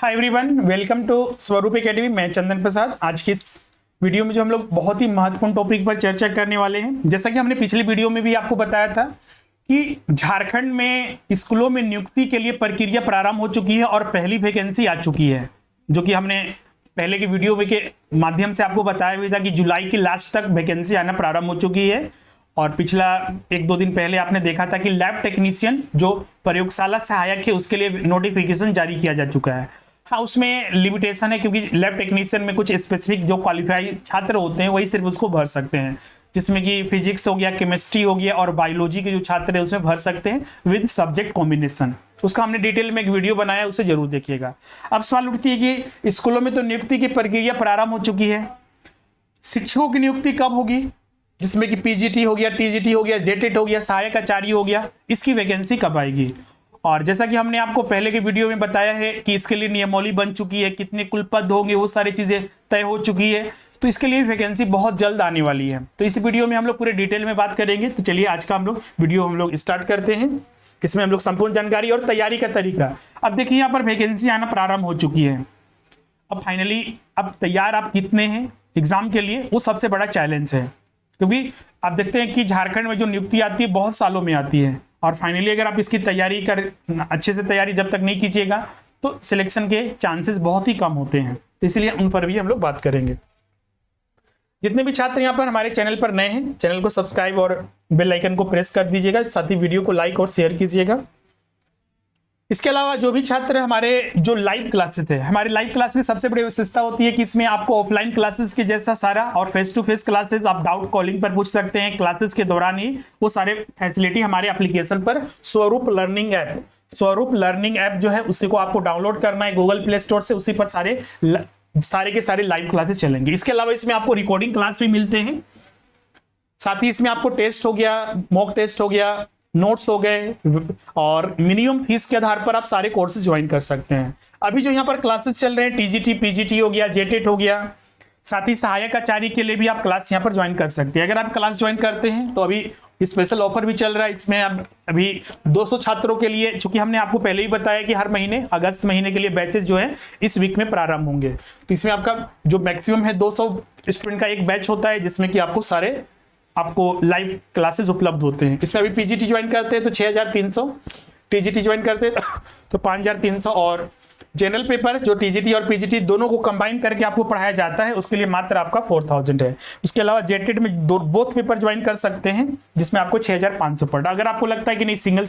Hi everyone, welcome to स्वरूप academy. मैं चंदन प्रसाद। आज की इस वीडियो में जो हम लोग बहुत ही महत्वपूर्ण टॉपिक पर चर्चा करने वाले हैं, जैसा कि हमने पिछली वीडियो में भी आपको बताया था कि झारखंड में स्कूलों में नियुक्ति के लिए प्रक्रिया प्रारंभ हो चुकी है और पहली वैकेंसी आ चुकी है, जो कि हमने पहले की वीडियो में के माध्यम से आपको बताया हुआ था कि जुलाई के लास्ट तक वैकेंसी आना प्रारंभ हो चुकी है। और पिछला एक दो दिन पहले आपने देखा था कि लैब टेक्नीशियन जो प्रयोगशाला सहायक है उसके लिए नोटिफिकेशन जारी किया जा चुका है। हाँ, उसमें लिमिटेशन है क्योंकि लैब टेक्नीशियन में कुछ स्पेसिफिक जो क्वालिफाइड छात्र होते हैं वही सिर्फ उसको भर सकते हैं, जिसमें कि फिजिक्स हो गया, केमिस्ट्री हो गया और बायोलॉजी के जो छात्र है उसमें भर सकते हैं विद सब्जेक्ट कॉम्बिनेशन। उसका हमने डिटेल में एक वीडियो बनाया, उसे जरूर देखिएगा। अब सवाल उठती है कि स्कूलों में तो नियुक्ति की प्रक्रिया प्रारंभ हो चुकी है, शिक्षकों की नियुक्ति कब होगी, जिसमें कि पीजीटी हो गया, टीजीटी हो गया, जेटेट हो गया, सहायक आचार्य हो गया, इसकी वैकेंसी कब आएगी। और जैसा कि हमने आपको पहले के वीडियो में बताया है कि इसके लिए नियमावली बन चुकी है, कितने कुल पद होंगे वो सारी चीजें तय हो चुकी है, तो इसके लिए वैकेंसी बहुत जल्द आने वाली है। तो इस वीडियो में हम लोग पूरे डिटेल में बात करेंगे। तो चलिए आज का वीडियो हम लोग स्टार्ट करते हैं। इसमें हम लोग संपूर्ण जानकारी और तैयारी का तरीका। अब देखिए यहाँ पर वैकेंसी आना प्रारंभ हो चुकी है। अब फाइनली अब तैयार आप कितने हैं एग्जाम के लिए, वो सबसे बड़ा चैलेंज है, क्योंकि आप देखते हैं कि झारखंड में जो नियुक्ति आती है बहुत सालों में आती है और फाइनली अगर आप इसकी तैयारी अच्छे से तैयारी जब तक नहीं कीजिएगा तो सिलेक्शन के चांसेस बहुत ही कम होते हैं। तो इसलिए उन पर भी हम लोग बात करेंगे। जितने भी छात्र यहाँ पर हमारे चैनल पर नए हैं, चैनल को सब्सक्राइब और बेल आइकन को प्रेस कर दीजिएगा, साथ ही वीडियो को लाइक और शेयर कीजिएगा। इसके अलावा जो भी छात्र हमारे जो लाइव क्लासेस है, हमारे लाइव क्लासेस की सबसे बड़ी विशेषता होती है कि इसमें आपको ऑफलाइन क्लासेस के जैसा सारा और फेस टू फेस क्लासेस आप डाउट कॉलिंग पर पूछ सकते हैं। क्लासेस के दौरान ही वो सारे फैसिलिटी हमारे एप्लीकेशन पर स्वरूप लर्निंग ऐप जो है उसी को आपको डाउनलोड करना है गूगल प्ले स्टोर से, उसी पर सारे के सारे लाइव क्लासेस चलेंगे। इसके अलावा इसमें आपको रिकॉर्डिंग क्लास भी मिलते हैं, साथ ही इसमें आपको टेस्ट हो गया, मॉक टेस्ट हो गया, नोट्स हो गए और मिनिमम फीस के आधार पर आप सारे कोर्सेज ज्वाइन कर सकते हैं। अभी जो यहाँ पर क्लासेस चल रहे हैं टीजीटी, पीजीटी हो गया, जेटेट हो गया, साथ ही सहायक आचार्य के लिए भी आप क्लास यहाँ पर ज्वाइन कर सकते हैं। अगर आप क्लास ज्वाइन करते हैं तो अभी स्पेशल ऑफर भी चल रहा है। इसमें अब अभी 200 छात्रों के लिए, चूंकि हमने आपको पहले ही बताया कि हर महीने अगस्त महीने के लिए बैचेस जो है इस वीक में प्रारंभ होंगे, तो इसमें आपका जो मैक्सिमम है 200 स्टूडेंट का एक बैच होता है, जिसमें कि आपको लाइव क्लासेस उपलब्ध होते हैं। इसमें अभी पीजीटी ज्वाइन करते हैं तो 6300, टीजीटी ज्वाइन करते हैं तो 5300 और जनरल पेपर जो टीजीटी और पीजीटी दोनों को कंबाइन करके आपको पढ़ाया जाता है उसके लिए मात्र आपका 4000 है। उसके अलावा जेटेट में बोथ पेपर ज्वाइन कर सकते हैं जिसमें आपको 6500 पड़ता है। अगर आपको लगता है कि नहीं सिंगल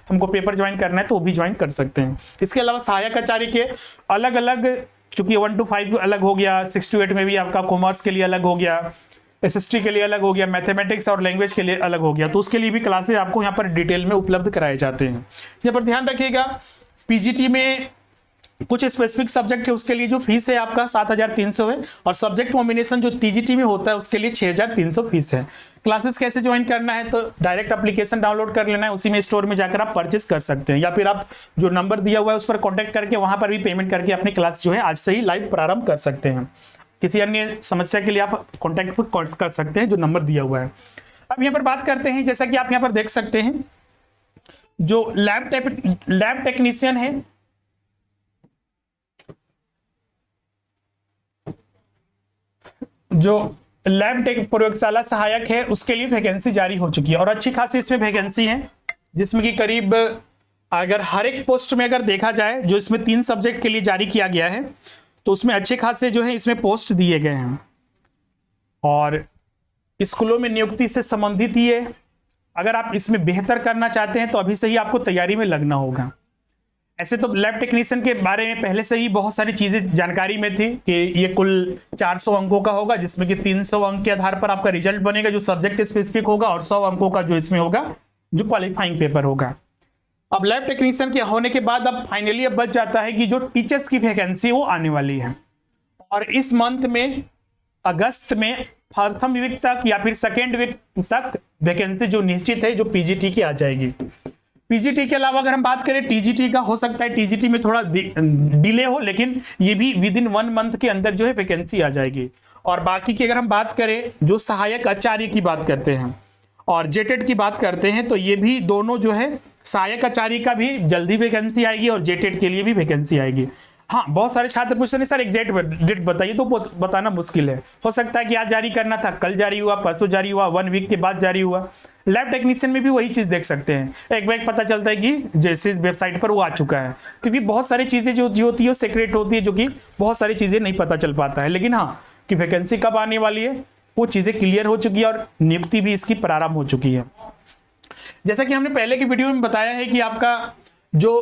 हमको पेपर ज्वाइन करना है तो वो भी ज्वाइन कर सकते हैं। इसके अलावा सहायक आचार्य के अलग अलग, चूंकि 1 to 5 अलग हो गया, 6 to 8 में भी आपका कॉमर्स के लिए अलग हो गया, एसएसटी के लिए अलग हो गया, मैथमेटिक्स और लैंग्वेज के लिए अलग हो गया, तो उसके लिए भी क्लासेस आपको यहाँ पर डिटेल में उपलब्ध कराए जाते हैं। यहाँ पर ध्यान रखिएगा, पीजीटी में कुछ स्पेसिफिक सब्जेक्ट है उसके लिए जो फीस है आपका 7300 है और सब्जेक्ट कॉम्बिनेशन जो टीजीटी में होता है उसके लिए 6300 फीस है। क्लासेस कैसे ज्वाइन करना है, तो डायरेक्ट एप्लीकेशन डाउनलोड कर लेना है, उसी में स्टोर में जाकर आप परचेस कर सकते हैं, या फिर आप जो नंबर दिया हुआ है उस पर कॉन्टैक्ट करके वहां पर भी पेमेंट करके अपनी क्लास जो है आज से ही लाइव प्रारंभ कर सकते हैं। किसी अन्य समस्या के लिए आप कॉन्टैक्ट कर सकते हैं जो नंबर दिया हुआ है। अब यहाँ पर बात करते हैं, जैसा कि आप यहाँ पर देख सकते हैं, जो लैब टेक्नीशियन है, जो लैब प्रयोगशाला सहायक है उसके लिए वैकेंसी जारी हो चुकी है और अच्छी खासी इसमें वैकेंसी है, जिसमें कि करीब अगर हर एक पोस्ट में अगर देखा जाए जो इसमें 3 सब्जेक्ट के लिए जारी किया गया है तो उसमें अच्छे खासे जो है इसमें पोस्ट दिए गए हैं और स्कूलों में नियुक्ति से संबंधित ही है। अगर आप इसमें बेहतर करना चाहते हैं तो अभी से ही आपको तैयारी में लगना होगा। ऐसे तो लैब टेक्नीशियन के बारे में पहले से ही बहुत सारी चीजें जानकारी में थी कि ये कुल 400 अंकों का होगा, जिसमें कि 300 अंक के आधार पर आपका रिजल्ट बनेगा जो सब्जेक्ट स्पेसिफिक होगा और 100 अंकों का जो इसमें होगा जो क्वालिफाइंग पेपर होगा। अब लैब टेक्नीशियन के होने के बाद अब फाइनली अब बच जाता है कि जो टीचर्स की वैकेंसी वो आने वाली है और इस मंथ में अगस्त में प्रथम वीक तक या फिर सेकेंड वीक तक वैकेंसी जो निश्चित है जो पीजीटी की आ जाएगी। पीजीटी के अलावा अगर हम बात करें टीजीटी का, हो सकता है टीजीटी में थोड़ा डिले हो, लेकिन ये भी विद इन 1 मंथ के अंदर जो है वैकेंसी आ जाएगी। और बाकी की अगर हम बात करें जो सहायक आचार्य की बात करते हैं और जेटेट की बात करते हैं तो ये भी दोनों जो है सहायक आचार्य का भी जल्दी वैकेंसी आएगी और जेटेट के लिए भी वैकेंसी आएगी। हाँ, बहुत सारे छात्र पूछते हैं सर एग्जैक्ट डेट बताइए, तो बताना मुश्किल है। हो सकता है कि आज जारी करना था, कल जारी हुआ, परसों जारी हुआ, 1 वीक के बाद जारी हुआ। लैब टेक्नीशियन में भी वही चीज देख सकते हैं, एक बैग पता चलता है कि जैसे वेबसाइट पर वो आ चुका है, क्योंकि बहुत सारी चीजें जो होती है वो सीक्रेट होती है, जो कि बहुत सारी चीजें नहीं पता चल पाता है। लेकिन हाँ, कि वैकेंसी कब आने वाली है वो चीजें क्लियर हो चुकी है और नियुक्ति भी इसकी प्रारंभ हो चुकी है। जैसा कि हमने पहले की वीडियो में बताया है कि आपका जो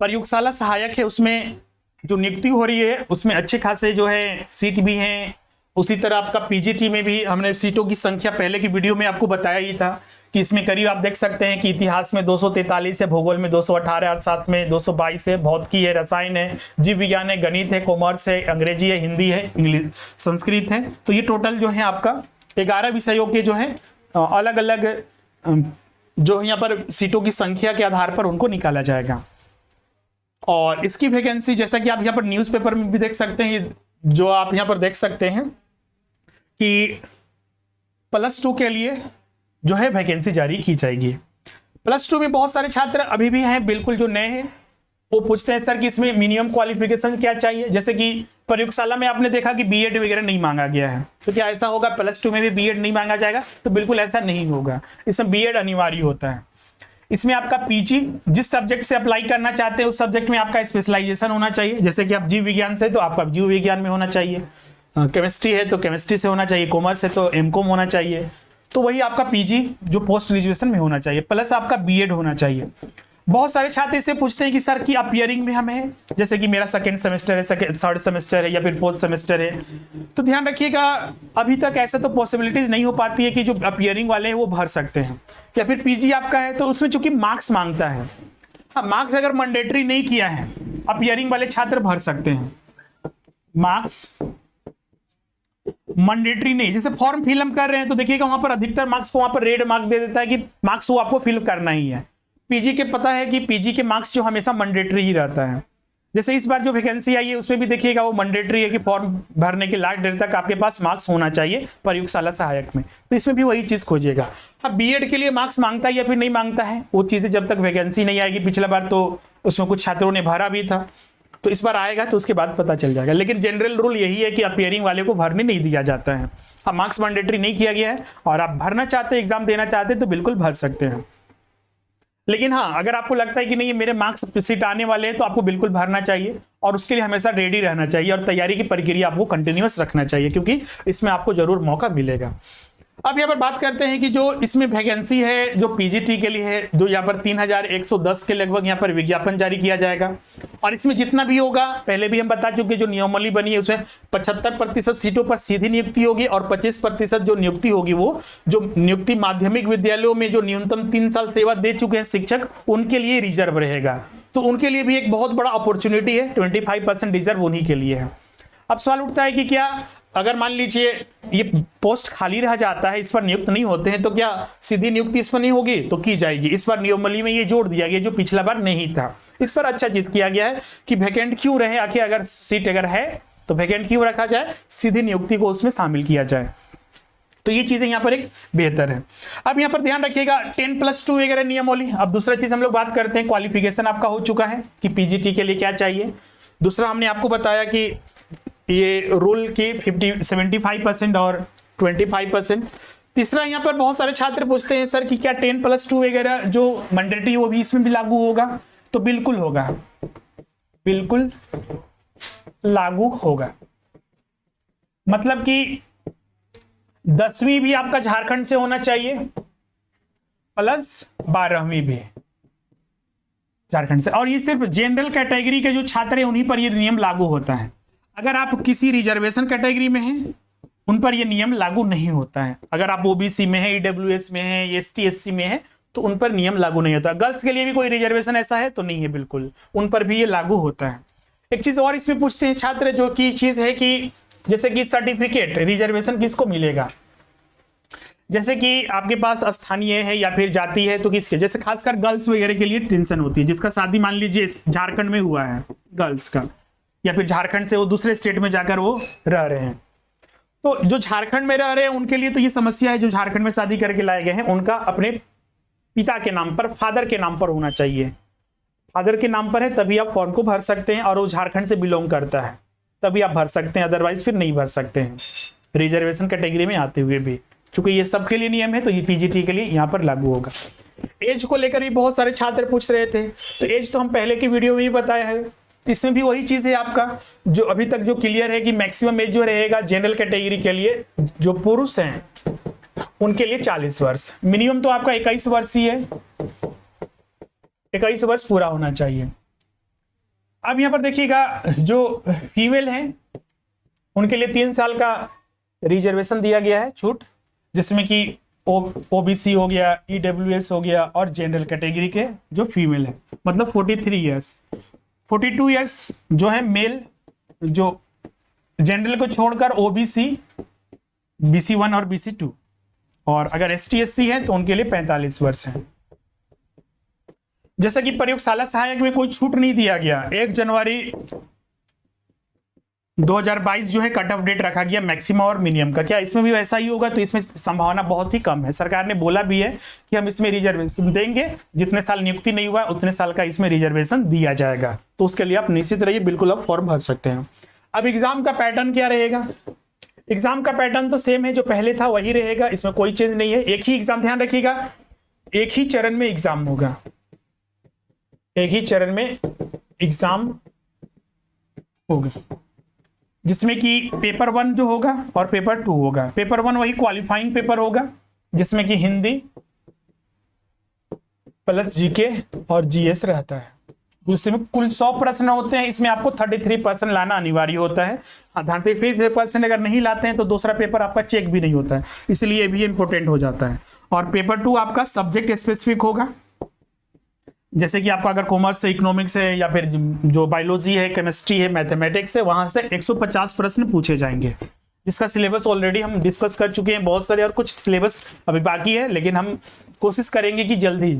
प्रयोगशाला सहायक है उसमें जो नियुक्ति हो रही है उसमें अच्छे खासे जो है सीट भी हैं। उसी तरह आपका पीजीटी में भी हमने सीटों की संख्या पहले की वीडियो में आपको बताया ही था कि इसमें करीब आप देख सकते हैं कि इतिहास में 243 है, भूगोल में 218, अर्थशास्त्र में 222 है, भौतिकी है, रसायन है, जीव विज्ञान है, गणित है, कॉमर्स है, अंग्रेजी है, हिंदी है, इंग्लिश, संस्कृत है। तो ये टोटल जो है आपका 11 विषयों के जो है अलग अलग जो यहाँ पर सीटों की संख्या के आधार पर उनको निकाला जाएगा। और इसकी वैकेंसी जैसा कि आप यहाँ पर न्यूज़पेपर में भी देख सकते हैं, जो आप यहाँ पर देख सकते हैं कि +2 के लिए जो है वैकेंसी जारी की जाएगी। +2 में बहुत सारे छात्र अभी भी हैं बिल्कुल जो नए हैं, वो पूछते हैं सर कि इसमें मिनिमम क्वालिफिकेशन क्या चाहिए। जैसे कि प्रयोगशाला में आपने देखा कि बीएड वगैरह नहीं मांगा गया है, तो क्या ऐसा होगा +2 में भी बीएड नहीं मांगा जाएगा? तो बिल्कुल ऐसा नहीं होगा, इसमें बीएड अनिवार्य होता है। इसमें आपका पीजी जिस सब्जेक्ट से अप्लाई करना चाहते हैं उस सब्जेक्ट में आपका स्पेशलाइजेशन होना चाहिए। जैसे कि आप जीव विज्ञान से तो आपका जीव विज्ञान में होना चाहिए, केमिस्ट्री है तो केमिस्ट्री से होना चाहिए, कॉमर्स है तो एमकॉम होना चाहिए। तो वही आपका पीजी जो पोस्ट ग्रेजुएशन में होना चाहिए, प्लस आपका बीएड होना चाहिए। बहुत सारे छात्र इससे पूछते हैं कि सर की अपियरिंग में हम है, जैसे कि मेरा सेकंड सेमेस्टर है, थर्ड सेमेस्टर है या फिर फोर्थ सेमेस्टर है। तो ध्यान रखिएगा, अभी तक ऐसा तो पॉसिबिलिटीज नहीं हो पाती है कि जो अपियरिंग वाले हैं वो भर सकते हैं। या फिर पीजी आपका है तो उसमें चूंकि मार्क्स मांगता है, हाँ मार्क्स अगर मैंडेटरी नहीं किया है अपियरिंग वाले छात्र भर सकते हैं। मार्क्स मैंडेटरी नहीं, जैसे फॉर्म फिल कर रहे हैं तो देखिएगा वहां पर अधिकतर मार्क्स को वहां पर रेड मार्क दे देता है कि मार्क्स वो आपको फिल करना ही है। पीजी के पता है कि पीजी के मार्क्स जो हमेशा मैंडेटरी ही रहता है। जैसे इस बार जो वैकेंसी आई है उसमें भी देखिएगा वो मैंडेटरी है कि फॉर्म भरने के लास्ट डेट तक आपके पास मार्क्स होना चाहिए प्रयोगशाला सहायक में, तो इसमें भी वही चीज खोजिएगा। अब बीएड के लिए मार्क्स मांगता है या फिर नहीं मांगता है वो चीजें जब तक वैकेंसी नहीं आएगी, पिछला बार तो उसमें कुछ छात्रों ने भरा भी था, तो इस बार आएगा तो उसके बाद पता चल जाएगा। लेकिन जनरल रूल यही है कि अपियरिंग वाले को भरने नहीं दिया जाता है। हाँ, मार्क्स मैंडेटरी नहीं किया गया है और आप भरना चाहते हैं, एग्जाम देना चाहते हैं तो बिल्कुल भर सकते हैं। लेकिन हाँ, अगर आपको लगता है कि नहीं ये मेरे मार्क्स सीट आने वाले हैं तो आपको बिल्कुल भरना चाहिए और उसके लिए हमेशा रेडी रहना चाहिए और तैयारी की प्रक्रिया आपको कंटिन्यूअस रखना चाहिए, क्योंकि इसमें आपको जरूर मौका मिलेगा। अब यहाँ पर बात करते हैं कि जो इसमें वैकेंसी है जो पीजीटी के लिए है, जो यहाँ पर 3110 के लगभग यहाँ पर विज्ञापन जारी किया जाएगा। और इसमें जितना भी होगा, पहले भी हम बता चुके, जो नियमावली बनी है उसमें 75% सीटों पर सीधी नियुक्ति होगी और 25% जो नियुक्ति होगी वो जो नियुक्ति माध्यमिक विद्यालयों में जो न्यूनतम 3 साल सेवा दे चुके हैं शिक्षक, उनके लिए रिजर्व रहेगा। तो उनके लिए भी एक बहुत बड़ा अपॉर्चुनिटी है, 25% रिजर्व उन्हीं के लिए है। अब सवाल उठता है कि क्या अगर मान लीजिए ये पोस्ट खाली रह जाता है, इस पर नियुक्त नहीं होते हैं, तो क्या सीधी नियुक्ति इस पर नहीं होगी? तो की जाएगी। इस बार नियमावली में ये जोड़ दिया गया जो पिछला बार नहीं था। इस पर अच्छा चीज किया गया है कि वैकेंट क्यों रहे, आखिर अगर सीट अगर है तो वैकेंट क्यों रखा जाए, सीधी नियुक्ति को उसमें शामिल किया जाए। तो ये चीजें यहाँ पर एक बेहतर है। अब यहाँ पर ध्यान रखिएगा 10+2 वगैरह नियमावली। अब दूसरा चीज हम लोग बात करते हैं, क्वालिफिकेशन आपका हो चुका है कि पीजीटी के लिए क्या चाहिए। दूसरा हमने आपको बताया कि ये रूल की 75% और 25%। तीसरा यहाँ पर बहुत सारे छात्र पूछते हैं सर कि क्या 10+2 वगैरह जो मैंडेटरी वो भी इसमें भी लागू होगा? तो बिल्कुल होगा, बिल्कुल लागू होगा। मतलब कि 10वीं भी आपका झारखंड से होना चाहिए प्लस 12वीं भी झारखंड से। और ये सिर्फ जनरल कैटेगरी के जो छात्र हैं उन्हीं पर ये नियम लागू होता है। अगर आप किसी रिजर्वेशन कैटेगरी में हैं उन पर यह नियम लागू नहीं होता है। अगर आप ओबीसी में हैं, ईडब्ल्यूएस में हैं, एसटी एससी में हैं तो उन पर नियम लागू नहीं होता। गर्ल्स के लिए भी कोई रिजर्वेशन ऐसा है तो नहीं है, बिल्कुल उन पर भी ये लागू होता है। एक चीज और इसमें पूछते हैं छात्र, जो की चीज है कि जैसे कि सर्टिफिकेट रिजर्वेशन किसको मिलेगा। जैसे कि आपके पास स्थानीय है या फिर जाति है तो किसके, जैसे खासकर गर्ल्स वगैरह के लिए टेंशन होती है, जिसका शादी मान लीजिए झारखंड में हुआ है गर्ल्स का, या फिर झारखंड से वो दूसरे स्टेट में जाकर वो रह रहे हैं, तो जो झारखंड में रह रहे हैं उनके लिए तो ये समस्या है। जो झारखंड में शादी करके लाए गए हैं उनका अपने पिता के नाम पर, फादर के नाम पर होना चाहिए। फादर के नाम पर है तभी आप फॉर्म को भर सकते हैं, और वो झारखंड से बिलोंग करता है तभी आप भर सकते हैं, अदरवाइज फिर नहीं भर सकते हैं रिजर्वेशन कैटेगरी में आते हुए भी। चूंकि ये सबके लिए नियम है तो ये पीजीटी के लिए यहाँ पर लागू होगा। एज को लेकर भी बहुत सारे छात्र पूछ रहे थे, तो एज तो हम पहले की वीडियो में ही बताया है, इसमें भी वही चीज है आपका जो अभी तक जो क्लियर है कि मैक्सिमम एज जो रहेगा जनरल कैटेगरी के लिए जो पुरुष हैं उनके लिए 40 वर्ष, मिनिमम तो आपका 21 वर्ष ही है, 21 वर्ष पूरा होना चाहिए। अब यहां पर देखिएगा जो फीमेल हैं उनके लिए 3 साल का रिजर्वेशन दिया गया है छूट, जिसमें कि ओबीसी हो गया, ईडब्ल्यूएस हो गया और जनरल कैटेगरी के जो फीमेल है, मतलब 43 ईयर्स, 42 ईयर्स जो है मेल, जो जनरल को छोड़कर ओबीसी, BC1 और BC2, और अगर ST SC है तो उनके लिए 45 वर्ष है। जैसा कि प्रयोगशाला सहायक में कोई छूट नहीं दिया गया, 1 जनवरी 2022 जो है कट ऑफ डेट रखा गया मैक्सिमम और मिनिमम का। क्या इसमें भी वैसा ही होगा? तो इसमें संभावना बहुत ही कम है। सरकार ने बोला भी है कि हम इसमें रिजर्वेशन देंगे, जितने साल नियुक्ति नहीं हुआ उतने साल का इसमें रिजर्वेशन दिया जाएगा, तो उसके लिए आप निश्चित रहिए, बिल्कुल आप फॉर्म भर सकते हैं। अब एग्जाम का पैटर्न क्या रहेगा? एग्जाम का पैटर्न तो सेम है, जो पहले था वही रहेगा, इसमें कोई चेंज नहीं है। एक ही एग्जाम, ध्यान रखिएगा, एक ही चरण में एग्जाम होगा, एक ही चरण में एग्जाम होगा, जिसमें कि पेपर 1 जो होगा और पेपर 2 होगा। पेपर 1 वही क्वालिफाइंग पेपर होगा, जिसमें कि हिंदी प्लस जीके और जीएस रहता है। उसमें कुल 100 प्रश्न होते हैं, इसमें आपको 33% लाना अनिवार्य होता है। 33% अगर नहीं लाते हैं तो दूसरा पेपर आपका चेक भी नहीं होता है, इसलिए भी इंपॉर्टेंट हो जाता है। और पेपर 2 आपका सब्जेक्ट स्पेसिफिक होगा, जैसे कि आपका अगर कॉमर्स है, इकोनॉमिक्स है, या फिर जो बायोलॉजी है, केमिस्ट्री है, मैथमेटिक्स है, वहां से 150 प्रश्न पूछे जाएंगे, जिसका सिलेबस ऑलरेडी हम डिस्कस कर चुके हैं बहुत सारे, और कुछ सिलेबस अभी बाकी है, लेकिन हम कोशिश करेंगे कि जल्दी।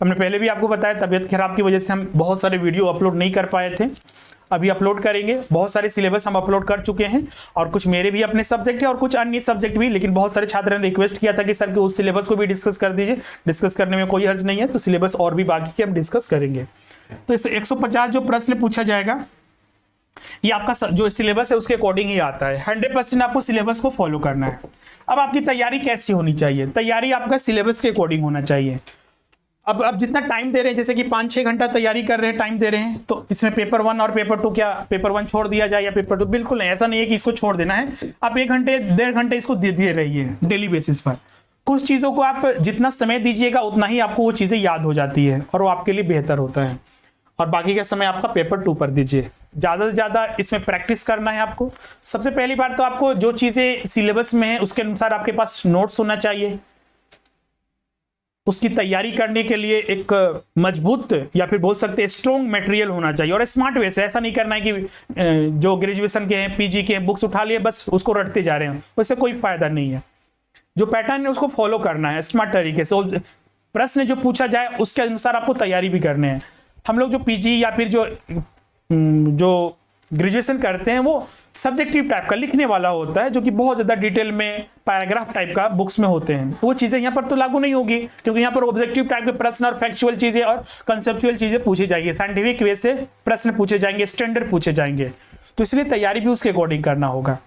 हमने पहले भी आपको बताया तबियत खराब की वजह से हम बहुत सारे वीडियो अपलोड नहीं कर पाए थे, अभी अपलोड करेंगे। बहुत सारे सिलेबस हम अपलोड कर चुके हैं, और कुछ मेरे भी अपने सब्जेक्ट है और कुछ अन्य सब्जेक्ट भी, लेकिन बहुत सारे छात्रों ने रिक्वेस्ट किया था कि सर उस सिलेबस को भी डिस्कस कर दीजिए। डिस्कस करने में कोई हर्ज नहीं है, तो सिलेबस और भी बाकी के हम डिस्कस करेंगे। तो इस 150 जो प्रश्न पूछा जाएगा, ये आपका जो सिलेबस है उसके अकॉर्डिंग ही आता है। 100% आपको सिलेबस को फॉलो करना है। अब आपकी तैयारी कैसी होनी चाहिए? तैयारी आपका सिलेबस के अकॉर्डिंग होना चाहिए। अब जितना टाइम दे रहे हैं, जैसे कि 5-6 घंटा तैयारी कर रहे हैं, टाइम दे रहे हैं, तो इसमें पेपर 1 और पेपर 2, क्या पेपर 1 छोड़ दिया जाए या पेपर 2? बिल्कुल नहीं, ऐसा नहीं है कि इसको छोड़ देना है। आप 1 घंटे 1.5 घंटे इसको दे रहिए डेली बेसिस पर। कुछ चीज़ों को आप जितना समय दीजिएगा उतना ही आपको वो चीज़ें याद हो जाती है और वो आपके लिए बेहतर होता है। और बाकी का समय आपका पेपर 2 पर दीजिए। ज़्यादा से ज़्यादा इसमें प्रैक्टिस करना है आपको। सबसे पहली बात तो आपको जो चीज़ें सिलेबस में है उसके अनुसार आपके पास नोट्स होना चाहिए। उसकी तैयारी करने के लिए एक मजबूत या फिर बोल सकते हैं स्ट्रॉन्ग मटेरियल होना चाहिए, और स्मार्ट वे से। ऐसा नहीं करना है कि जो ग्रेजुएशन के हैं, पीजी के हैं, बुक्स उठा लिए बस उसको रटते जा रहे हैं, वैसे कोई फायदा नहीं है। जो पैटर्न है उसको फॉलो करना है स्मार्ट तरीके से। प्रश्न जो पूछा जाए उसके अनुसार आपको तैयारी भी करने हैं। हम लोग जो पीजी या फिर जो ग्रेजुएशन करते हैं वो सब्जेक्टिव टाइप का लिखने वाला होता है, जो कि बहुत ज़्यादा डिटेल में पैराग्राफ टाइप का बुक्स में होते हैं। वो चीज़ें यहाँ पर तो लागू नहीं होगी, क्योंकि यहाँ पर ऑब्जेक्टिव टाइप के प्रश्न और फैक्चुअल चीज़ें और कंसेप्चुअल चीज़ें पूछी जाएंगी, साइंटिफिक वे से प्रश्न पूछे जाएंगे, स्टैंडर्ड पूछे जाएंगे, तो इसलिए तैयारी भी उसके अकॉर्डिंग करना होगा।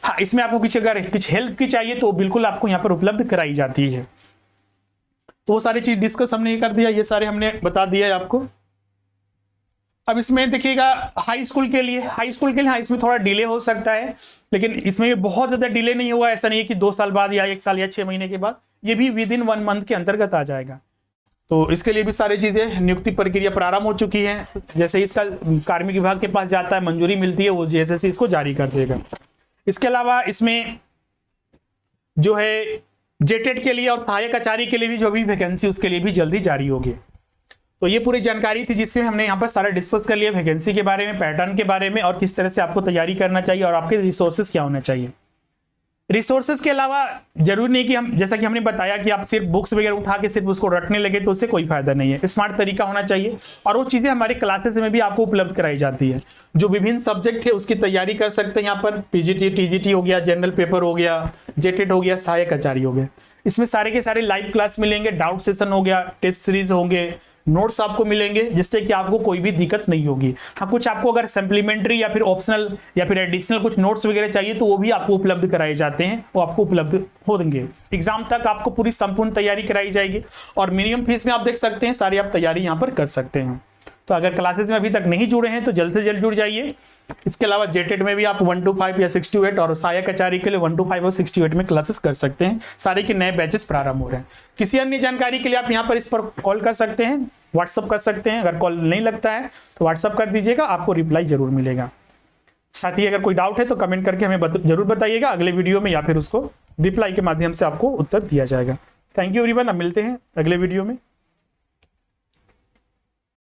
हाँ, इसमें आपको अगर कुछ हेल्प की चाहिए तो बिल्कुल आपको यहाँ पर उपलब्ध कराई जाती है। तो वो सारी चीज़ डिस्कस हमने कर दिया, ये सारे हमने बता दिया है आपको। अब इसमें देखिएगा हाई स्कूल के लिए हाँ, इसमें थोड़ा डिले हो सकता है, लेकिन इसमें बहुत ज़्यादा डिले नहीं हुआ। ऐसा नहीं है कि 2 साल बाद या 1 साल या 6 महीने के बाद, ये भी विदिन 1 मंथ के अंतर्गत आ जाएगा। तो इसके लिए भी सारी चीज़ें, नियुक्ति प्रक्रिया प्रारंभ हो चुकी है। जैसे ही इसका कार्मिक विभाग के पास जाता है, मंजूरी मिलती है, वो जैसे इसको जारी कर देगा। इसके अलावा इसमें जो है जेटेट के लिए और सहायक आचार्य के लिए भी जो भी वैकेंसी उसके लिए भी जल्दी जारी होगी। तो ये पूरी जानकारी थी जिसमें हमने यहाँ पर सारा डिस्कस कर लिया, वैकेंसी के बारे में, पैटर्न के बारे में, और किस तरह से आपको तैयारी करना चाहिए और आपके रिसोर्सेज क्या होना चाहिए। रिसोर्सेज के अलावा जरूरी नहीं कि हम, जैसा कि हमने बताया कि आप सिर्फ बुक्स वगैरह उठा के सिर्फ उसको रटने लगे तो उससे कोई फायदा नहीं है। स्मार्ट तरीका होना चाहिए, और वो चीज़ें हमारे क्लासेस में भी आपको उपलब्ध कराई जाती है। जो विभिन्न सब्जेक्ट है उसकी तैयारी कर सकते हैं यहाँ पर। पीजीटी, टीजीटी हो गया, जनरल पेपर हो गया, जेटेट हो गया, सहायक आचार्य हो गया। इसमें सारे के सारे लाइव क्लास मिलेंगे, डाउट सेशन हो गया, टेस्ट सीरीज होंगे, नोट्स आपको मिलेंगे, जिससे कि आपको कोई भी दिक्कत नहीं होगी। हाँ, कुछ आपको अगर सप्लीमेंट्री या फिर ऑप्शनल या फिर एडिशनल कुछ नोट्स वगैरह चाहिए तो वो भी आपको उपलब्ध कराए जाते हैं, वो आपको उपलब्ध होंगे। एग्जाम तक आपको पूरी संपूर्ण तैयारी कराई जाएगी और मिनिमम फीस में आप देख सकते हैं सारी आप तैयारी यहाँ पर कर सकते हैं। तो अगर क्लासेज में अभी तक नहीं जुड़े हैं तो जल्द से जल्द जुड़ जाइए। इसके अलावा जेटेड में भी आप 1 to 5 या 6 to 8 और सहायक आचार्य के लिए 1 to 5 और 6 to 8 में क्लासेस कर सकते हैं। सारे के नए बैचेस प्रारंभ हो रहे हैं। किसी अन्य जानकारी के लिए आप यहाँ पर इस पर कॉल कर सकते हैं, व्हाट्सअप कर सकते हैं। अगर कॉल नहीं लगता है तो व्हाट्सअप कर दीजिएगा, आपको रिप्लाई जरूर मिलेगा। साथ ही अगर कोई डाउट है तो कमेंट करके हमें जरूर बताइएगा अगले वीडियो में, या फिर उसको रिप्लाई के माध्यम से आपको उत्तर दिया जाएगा। थैंक यू एवरीवन, अब मिलते हैं अगले वीडियो में।